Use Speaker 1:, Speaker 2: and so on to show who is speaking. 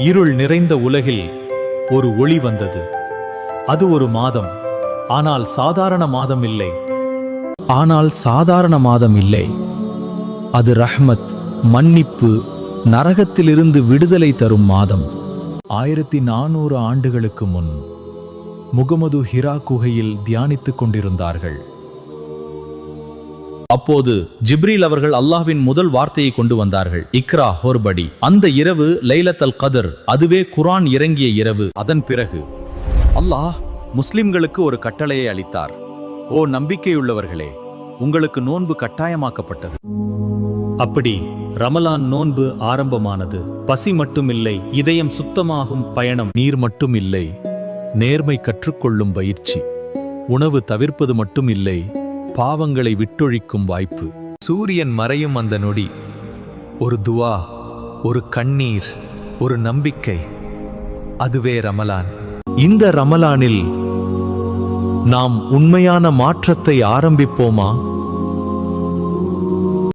Speaker 1: இருள் நிறைந்த உலகில் ஒரு ஒளி வந்தது. அது ஒரு மாதம். ஆனால் சாதாரண மாதம் இல்லை. அது ரஹ்மத், மன்னிப்பு, நரகத்திலிருந்து விடுதலை தரும் மாதம். 1400 ஆண்டுகளுக்கு முன் முகமது ஹிரா குகையில் தியானித்துக் கொண்டிருந்தார்கள். அப்போது ஜிப்ரீல் அவர்கள் அல்லாஹ்வின் முதல் வார்த்தையை கொண்டு வந்தார்கள். இக்ரா, ஹோர்படி. அந்த இரவு லைலத்துல் கத்ர், அதுவே குர்ஆன் இறங்கிய இரவு. அதன் பிறகு அல்லாஹ் முஸ்லிம்களுக்கு ஒரு கட்டளையை அளித்தார். ஓ நம்பிக்கையுள்ளவர்களே, உங்களுக்கு நோன்பு கட்டாயமாக்கப்பட்டது. அப்படி ரமலான் நோன்பு ஆரம்பமானது. பசி மட்டுமில்லை, இதயம் சுத்தமாகும் பயணம். நீர் மட்டுமில்லை, நேர்மை கற்றுக்கொள்ளும் பயிற்சி. உணவு தவிர்ப்பது மட்டும் இல்லை, பாவங்களை விட்டொழிக்கும் வாய்ப்பு. சூரியன் மறையும் அந்த நொடி, ஒரு துவா, ஒரு கண்ணீர், ஒரு நம்பிக்கை. அதுவே ரமலான். இந்த ரமலானில் நாம் உண்மையான மாற்றத்தை ஆரம்பிப்போமா?